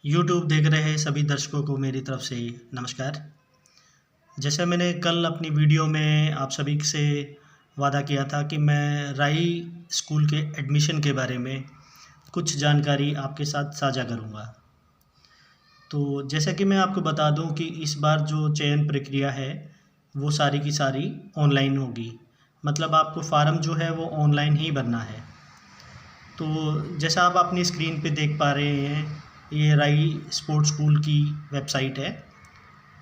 YouTube देख रहे सभी दर्शकों को मेरी तरफ से नमस्कार। जैसे मैंने कल अपनी वीडियो में आप सभी से वादा किया था कि मैं राई स्कूल के एडमिशन के बारे में कुछ जानकारी आपके साथ साझा करूंगा। तो जैसा कि मैं आपको बता दूं कि इस बार जो चयन प्रक्रिया है वो सारी की सारी ऑनलाइन होगी। मतलब आपको फार्म जो है वो ऑनलाइन ही भरना है। तो जैसा आप अपनी स्क्रीन पे देख पा रहे हैं, ये राई स्पोर्ट्स स्कूल की वेबसाइट है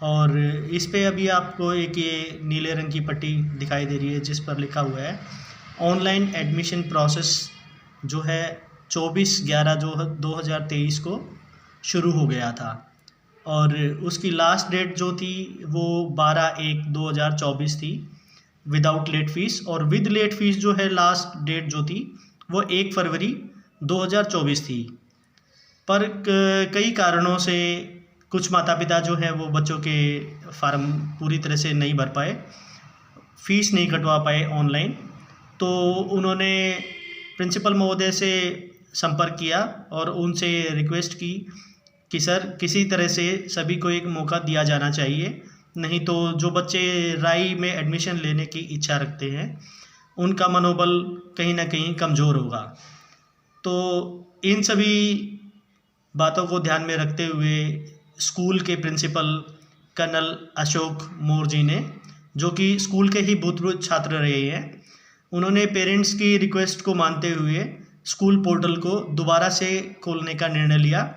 और इस पे अभी आपको एक ये नीले रंग की पट्टी दिखाई दे रही है जिस पर लिखा हुआ है ऑनलाइन एडमिशन प्रोसेस जो है 24/11 जो 2023 को शुरू हो गया था और उसकी लास्ट डेट जो थी वो 12/1/2024 थी विदाउट लेट फीस, और विद लेट फीस जो है लास्ट डेट जो थी वो 1 फरवरी 2024 थी। पर कई कारणों से कुछ माता पिता जो हैं वो बच्चों के फार्म पूरी तरह से नहीं भर पाए, फ़ीस नहीं कटवा पाए ऑनलाइन। तो उन्होंने प्रिंसिपल महोदय से संपर्क किया और उनसे रिक्वेस्ट की कि सर किसी तरह से सभी को एक मौका दिया जाना चाहिए, नहीं तो जो बच्चे राई में एडमिशन लेने की इच्छा रखते हैं उनका मनोबल कहीं ना कहीं कमज़ोर होगा। तो इन सभी बातों को ध्यान में रखते हुए स्कूल के प्रिंसिपल कर्नल अशोक मोर जी ने, जो कि स्कूल के ही भूतपूर्व छात्र रहे हैं, उन्होंने पेरेंट्स की रिक्वेस्ट को मानते हुए स्कूल पोर्टल को दोबारा से खोलने का निर्णय लिया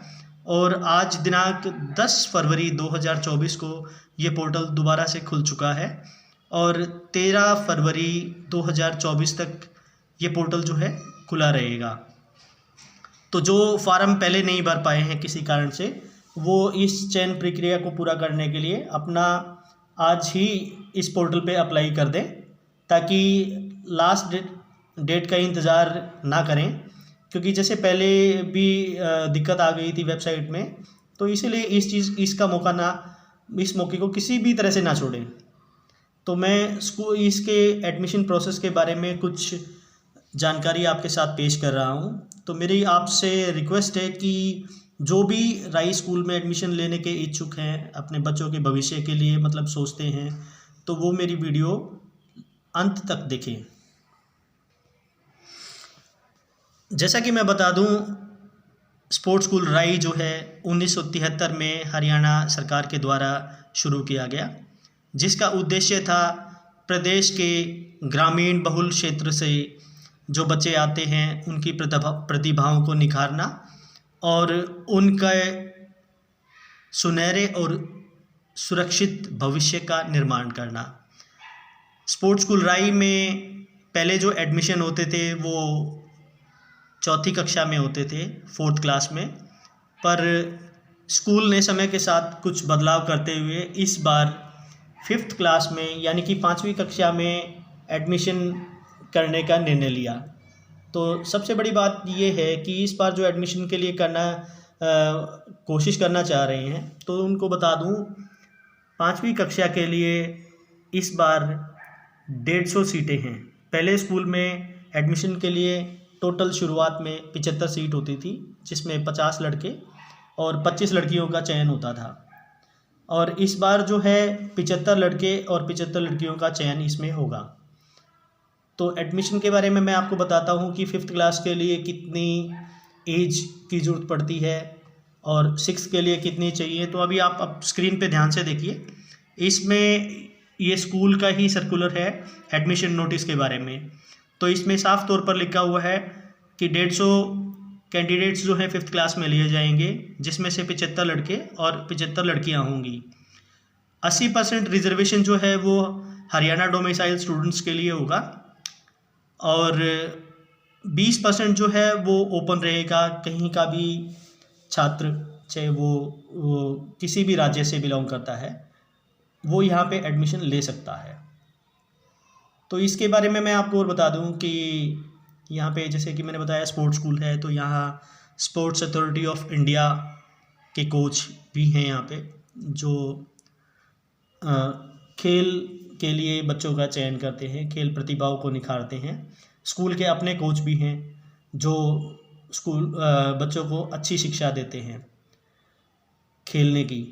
और आज दिनांक 10 फरवरी 2024 को ये पोर्टल दोबारा से खुल चुका है और 13 फरवरी 2024 तक ये पोर्टल जो है खुला रहेगा। तो जो फार्म पहले नहीं भर पाए हैं किसी कारण से, वो इस चयन प्रक्रिया को पूरा करने के लिए अपना आज ही इस पोर्टल पे अप्लाई कर दें, ताकि लास्ट डेट का इंतज़ार ना करें, क्योंकि जैसे पहले भी दिक्कत आ गई थी वेबसाइट में। तो इसीलिए इस मौके को किसी भी तरह से ना छोड़ें। तो मैं इसके एडमिशन प्रोसेस के बारे में कुछ जानकारी आपके साथ पेश कर रहा हूँ। तो मेरी आपसे रिक्वेस्ट है कि जो भी राई स्कूल में एडमिशन लेने के इच्छुक हैं, अपने बच्चों के भविष्य के लिए मतलब सोचते हैं, तो वो मेरी वीडियो अंत तक देखें। जैसा कि मैं बता दूं, स्पोर्ट्स स्कूल राई जो है 1973 में हरियाणा सरकार के द्वारा शुरू किया गया, जिसका उद्देश्य था प्रदेश के ग्रामीण बहुल क्षेत्र से जो बच्चे आते हैं उनकी प्रतिभाओं को निखारना और उनका सुनहरे और सुरक्षित भविष्य का निर्माण करना। स्पोर्ट्स स्कूल राई में पहले जो एडमिशन होते थे वो चौथी कक्षा में होते थे, 4th क्लास में, पर स्कूल ने समय के साथ कुछ बदलाव करते हुए इस बार 5th क्लास में यानी कि 5वीं कक्षा में एडमिशन करने का निर्णय लिया। तो सबसे बड़ी बात ये है कि इस बार जो एडमिशन के लिए कोशिश करना चाह रहे हैं, तो उनको बता दूं 5वीं कक्षा के लिए इस बार 150 सीटें हैं। पहले स्कूल में एडमिशन के लिए टोटल शुरुआत में 75 सीट होती थी, जिसमें 50 लड़के और 25 लड़कियों का चयन होता था, और इस बार जो है 75 लड़के और 75 लड़कियों का चयन इसमें होगा। तो एडमिशन के बारे में मैं आपको बताता हूँ कि 5th क्लास के लिए कितनी एज की ज़रूरत पड़ती है और 6th के लिए कितनी चाहिए। तो अभी आप अब स्क्रीन पे ध्यान से देखिए, इसमें ये स्कूल का ही सर्कुलर है एडमिशन नोटिस के बारे में। तो इसमें साफ तौर पर लिखा हुआ है कि 150 कैंडिडेट्स जो हैं 5th क्लास में लिए जाएंगे, जिसमें से 75 लड़के और 75 लड़कियां होंगी। 80% रिजर्वेशन जो है वो हरियाणा डोमिसाइल स्टूडेंट्स के लिए होगा और 20% जो है वो ओपन रहेगा। कहीं का भी छात्र, चाहे वो किसी भी राज्य से बिलोंग करता है, वो यहाँ पे एडमिशन ले सकता है। तो इसके बारे में मैं आपको और बता दूं कि यहाँ पे जैसे कि मैंने बताया स्पोर्ट्स स्कूल है, तो यहाँ स्पोर्ट्स अथॉरिटी ऑफ इंडिया के कोच भी हैं यहाँ पे, जो खेल के लिए बच्चों का चयन करते हैं, खेल प्रतिभाओं को निखारते हैं। स्कूल के अपने कोच भी हैं जो बच्चों को अच्छी शिक्षा देते हैं। खेलने की।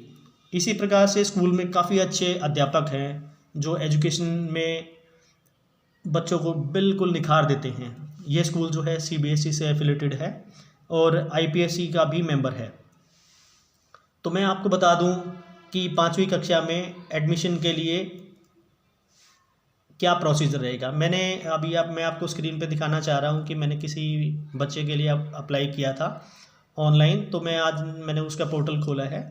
इसी प्रकार से स्कूल में काफ़ी अच्छे अध्यापक हैं जो एजुकेशन में बच्चों को बिल्कुल निखार देते हैं। ये स्कूल जो है सीबीएसई से एफिलेटेड है और आईपीएससी का भी मेंबर है। तो मैं आपको बता दूं कि 5वीं कक्षा में एडमिशन के लिए क्या प्रोसीजर रहेगा। मैं आपको स्क्रीन पे दिखाना चाह रहा हूँ कि मैंने किसी बच्चे के लिए अप्लाई किया था ऑनलाइन। तो मैंने उसका पोर्टल खोला है,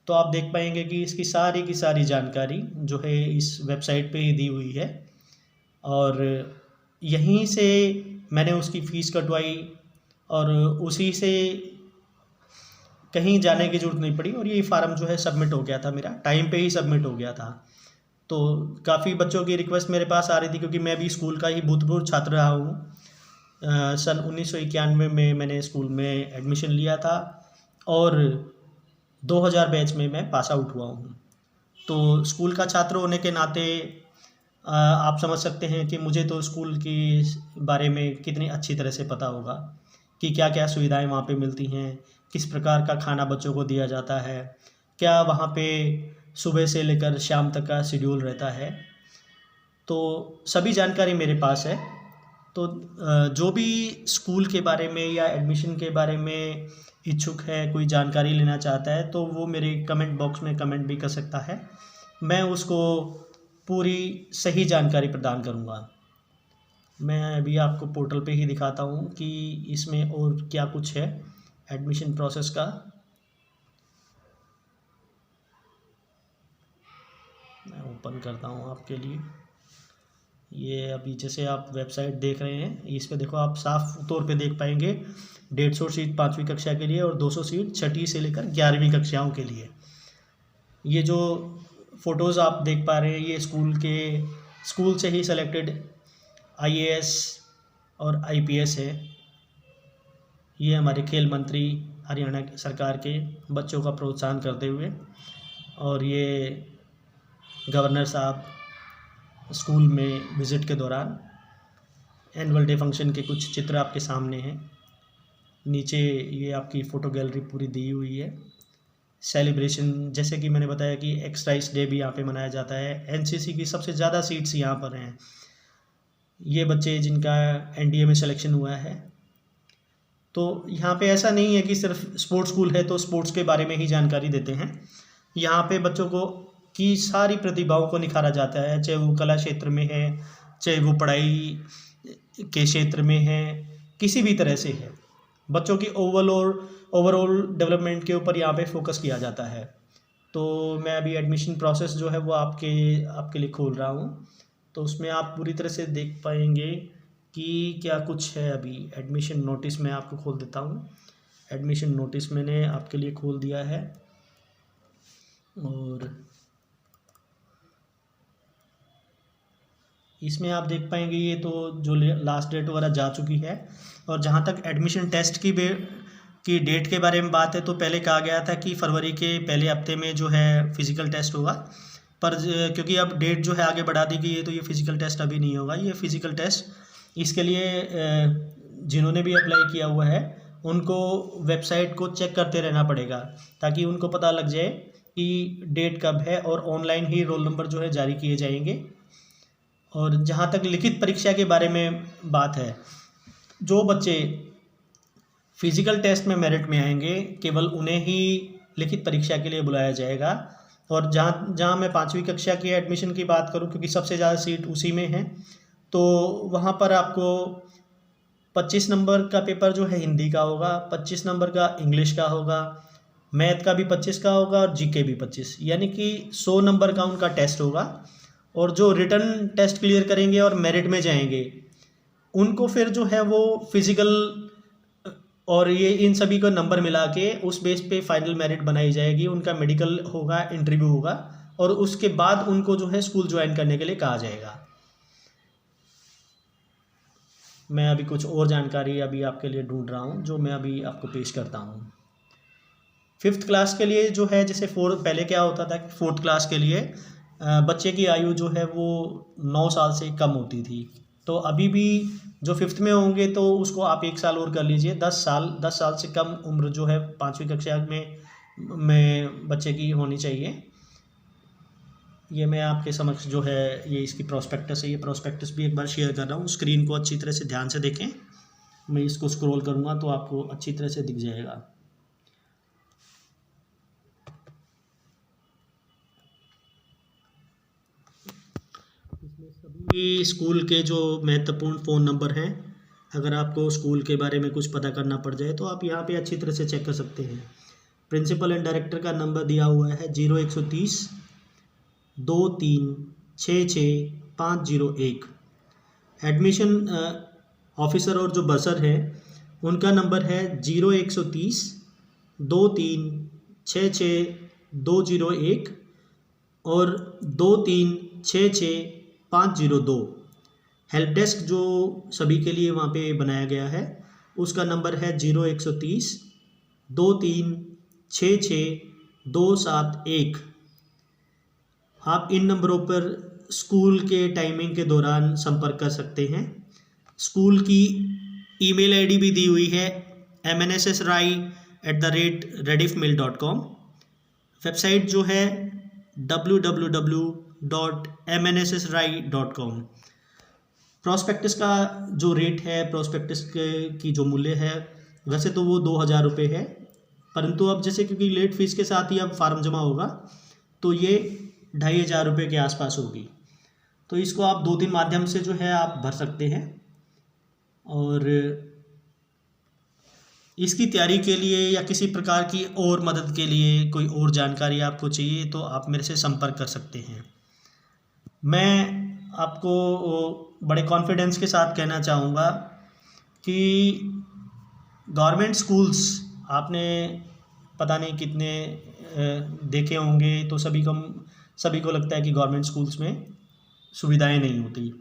तो आप देख पाएंगे कि इसकी सारी की सारी जानकारी जो है इस वेबसाइट पे ही दी हुई है और यहीं से मैंने उसकी फ़ीस कटवाई और उसी से कहीं जाने की ज़रूरत नहीं पड़ी और ये फार्म जो है सबमिट हो गया था, मेरा टाइम पे ही सबमिट हो गया था। तो काफ़ी बच्चों की रिक्वेस्ट मेरे पास आ रही थी क्योंकि मैं भी स्कूल का ही भूतपूर्व छात्र रहा हूँ। सन 1991 में मैंने स्कूल में एडमिशन लिया था और 2000 बैच में मैं पास आउट हुआ हूँ। तो स्कूल का छात्र होने के नाते आप समझ सकते हैं कि मुझे तो स्कूल के बारे में कितनी अच्छी तरह से पता होगा कि क्या क्या सुविधाएं वहाँ पे मिलती हैं, किस प्रकार का खाना बच्चों को दिया जाता है, क्या वहाँ पे सुबह से लेकर शाम तक का शेड्यूल रहता है। तो सभी जानकारी मेरे पास है। तो जो भी स्कूल के बारे में या एडमिशन के बारे में इच्छुक है, कोई जानकारी लेना चाहता है, तो वो मेरे कमेंट बॉक्स में कमेंट भी कर सकता है। मैं उसको पूरी सही जानकारी प्रदान करूँगा। मैं अभी आपको पोर्टल पे ही दिखाता हूँ कि इसमें और क्या कुछ है एडमिशन प्रोसेस का। मैं ओपन करता हूँ आपके लिए। ये अभी जैसे आप वेबसाइट देख रहे हैं, इस पे देखो आप साफ तौर पे देख पाएंगे 150 सीट 5वीं कक्षा के लिए और 200 सीट 6ठी से लेकर 11वीं कक्षाओं के लिए। ये जो फ़ोटोज़ आप देख पा रहे हैं ये स्कूल से ही सेलेक्टेड आईएएस और आईपीएस है। ये हमारे खेल मंत्री हरियाणा सरकार के बच्चों का प्रोत्साहन करते हुए, और ये गवर्नर साहब स्कूल में विज़िट के दौरान एनुअल डे फंक्शन के कुछ चित्र आपके सामने हैं। नीचे ये आपकी फ़ोटो गैलरी पूरी दी हुई है। सेलिब्रेशन जैसे कि मैंने बताया कि एक्सरसाइज डे भी यहाँ पे मनाया जाता है। एनसीसी की सबसे ज़्यादा सीट्स यहाँ पर हैं। ये बच्चे जिनका एनडीए में सिलेक्शन हुआ है, तो यहाँ पे ऐसा नहीं है कि सिर्फ स्पोर्ट्स स्कूल है तो स्पोर्ट्स के बारे में ही जानकारी देते हैं। यहाँ पे बच्चों को की सारी प्रतिभाओं को निखारा जाता है, चाहे वो कला क्षेत्र में है, चाहे वो पढ़ाई के क्षेत्र में है, किसी भी तरह से है। बच्चों की ओवरऑल डेवलपमेंट के ऊपर यहाँ पे फोकस किया जाता है। तो मैं अभी एडमिशन प्रोसेस जो है वो आपके लिए खोल रहा हूँ, तो उसमें आप पूरी तरह से देख पाएंगे कि क्या कुछ है। अभी एडमिशन नोटिस मैं आपको खोल देता हूँ। एडमिशन नोटिस मैंने आपके लिए खोल दिया है और इसमें आप देख पाएंगे ये तो जो लास्ट डेट वगैरह जा चुकी है। और जहाँ तक एडमिशन टेस्ट की डेट के बारे में बात है, तो पहले कहा गया था कि फरवरी के पहले हफ्ते में जो है फ़िज़िकल टेस्ट होगा, पर क्योंकि अब डेट जो है आगे बढ़ा दी गई है तो ये फ़िज़िकल टेस्ट अभी नहीं होगा। ये फ़िज़िकल टेस्ट इसके लिए जिन्होंने भी अप्लाई किया हुआ है उनको वेबसाइट को चेक करते रहना पड़ेगा ताकि उनको पता लग जाए कि डेट कब है, और ऑनलाइन ही रोल नंबर जो है जारी किए जाएंगे। और जहाँ तक लिखित परीक्षा के बारे में बात है, जो बच्चे फिज़िकल टेस्ट में मेरिट में आएंगे केवल उन्हें ही लिखित परीक्षा के लिए बुलाया जाएगा। और जहाँ मैं 5वीं कक्षा के एडमिशन की बात करूँ, क्योंकि सबसे ज़्यादा सीट उसी में है, तो वहाँ पर आपको 25 नंबर का पेपर जो है हिंदी का होगा, 25 नंबर का इंग्लिश का होगा, मैथ का भी 25 का होगा और जीके भी 25, यानी कि 100 नंबर का उनका टेस्ट होगा। और जो रिटर्न टेस्ट क्लियर करेंगे और मेरिट में जाएंगे उनको फिर जो है वो फिज़िकल और ये इन सभी को नंबर मिला के उस बेस पे फाइनल मेरिट बनाई जाएगी। उनका मेडिकल होगा, इंटरव्यू होगा और उसके बाद उनको जो है स्कूल ज्वाइन करने के लिए कहा जाएगा। मैं अभी कुछ और जानकारी अभी आपके लिए ढूंढ रहा हूँ जो मैं अभी आपको पेश करता हूँ। 5th क्लास के लिए जो है, जैसे पहले क्या होता था कि 4th क्लास के लिए बच्चे की आयु जो है वो 9 साल से कम होती थी। तो अभी भी जो 5th में होंगे तो उसको आप 1 साल और कर लीजिए, 10 साल से कम उम्र जो है 5वीं कक्षा में में बच्चे की होनी चाहिए। ये मैं आपके समक्ष जो है ये इसकी प्रोस्पेक्टस है, ये प्रोस्पेक्टस भी एक बार शेयर कर रहा हूँ। स्क्रीन को अच्छी तरह से ध्यान से देखें, मैं इसको स्क्रॉल करूँगा तो आपको अच्छी तरह से दिख जाएगा। इसमें सभी स्कूल के जो महत्वपूर्ण फ़ोन नंबर हैं, अगर आपको स्कूल के बारे में कुछ पता करना पड़ जाए तो आप यहाँ पे अच्छी तरह से चेक कर सकते हैं। प्रिंसिपल एंड डायरेक्टर का नंबर दिया हुआ है 0130 23665001। एडमिशन ऑफिसर और जो बसर है उनका नंबर है 0130 23662001 और 23665002। हेल्प डेस्क जो सभी के लिए वहाँ पे बनाया गया है उसका नंबर है 0130 236627 आप इन नंबरों पर स्कूल के टाइमिंग के दौरान संपर्क कर सकते हैं। स्कूल की ईमेल आईडी भी दी हुई है mnssrai@rediffmail.com। वेबसाइट जो है www.mnssrai.com। प्रोस्पेक्टस का जो रेट है, प्रोस्पेक्टस की जो मूल्य है, वैसे तो वो 2000 रुपये है, परंतु अब जैसे क्योंकि लेट फीस के साथ ही अब फार्म जमा होगा तो ये 2500 रुपये के आसपास होगी। तो इसको आप 2-3 माध्यम से जो है आप भर सकते हैं। और इसकी तैयारी के लिए या किसी प्रकार की और मदद के लिए कोई और जानकारी आपको चाहिए तो आप मेरे से संपर्क कर सकते हैं। मैं आपको बड़े कॉन्फिडेंस के साथ कहना चाहूँगा कि गवर्नमेंट स्कूल्स आपने पता नहीं कितने देखे होंगे, तो सभी को लगता है कि गवर्नमेंट स्कूल्स में सुविधाएं नहीं होती।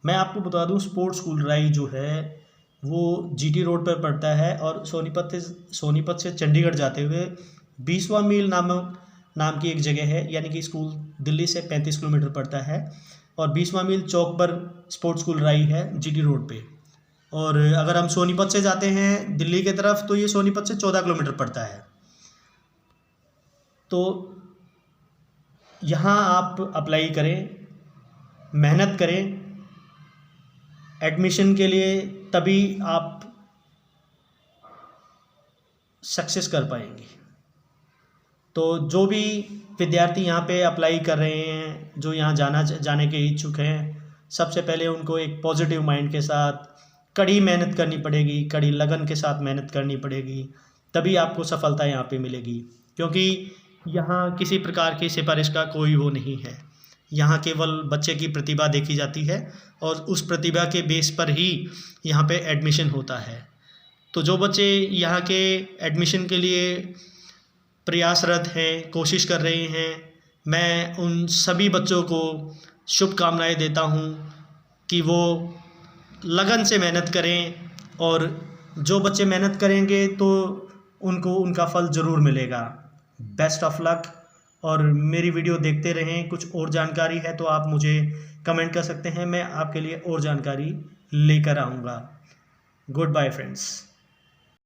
मैं आपको बता दूं, स्पोर्ट्स स्कूल राई जो है वो जीटी रोड पर पड़ता है और सोनीपत से चंडीगढ़ जाते हुए 20वां मील नाम की एक जगह है, यानी कि स्कूल दिल्ली से 35 किलोमीटर पड़ता है और 20वां मील चौक पर स्पोर्ट्स स्कूल राई है जीटी रोड पे। और अगर हम सोनीपत से जाते हैं दिल्ली की तरफ तो ये सोनीपत से 14 किलोमीटर पड़ता है। तो यहाँ आप अप्लाई करें, मेहनत करें एडमिशन के लिए, तभी आप सक्सेस कर पाएंगे। तो जो भी विद्यार्थी यहाँ पे अप्लाई कर रहे हैं, जो यहाँ जाने के इच्छुक हैं, सबसे पहले उनको एक पॉजिटिव माइंड के साथ कड़ी मेहनत करनी पड़ेगी, कड़ी लगन के साथ मेहनत करनी पड़ेगी, तभी आपको सफलता यहाँ पे मिलेगी। क्योंकि यहाँ किसी प्रकार की सिफारिश का कोई वो नहीं है, यहाँ केवल बच्चे की प्रतिभा देखी जाती है और उस प्रतिभा के बेस पर ही यहाँ पे एडमिशन होता है। तो जो बच्चे यहाँ के एडमिशन के लिए प्रयासरत हैं, कोशिश कर रहे हैं, मैं उन सभी बच्चों को शुभकामनाएं देता हूँ कि वो लगन से मेहनत करें, और जो बच्चे मेहनत करेंगे तो उनको उनका फल ज़रूर मिलेगा। Best of luck. और मेरी वीडियो देखते रहें। कुछ और जानकारी है तो आप मुझे कमेंट कर सकते हैं, मैं आपके लिए और जानकारी लेकर आऊँगा। Good bye friends.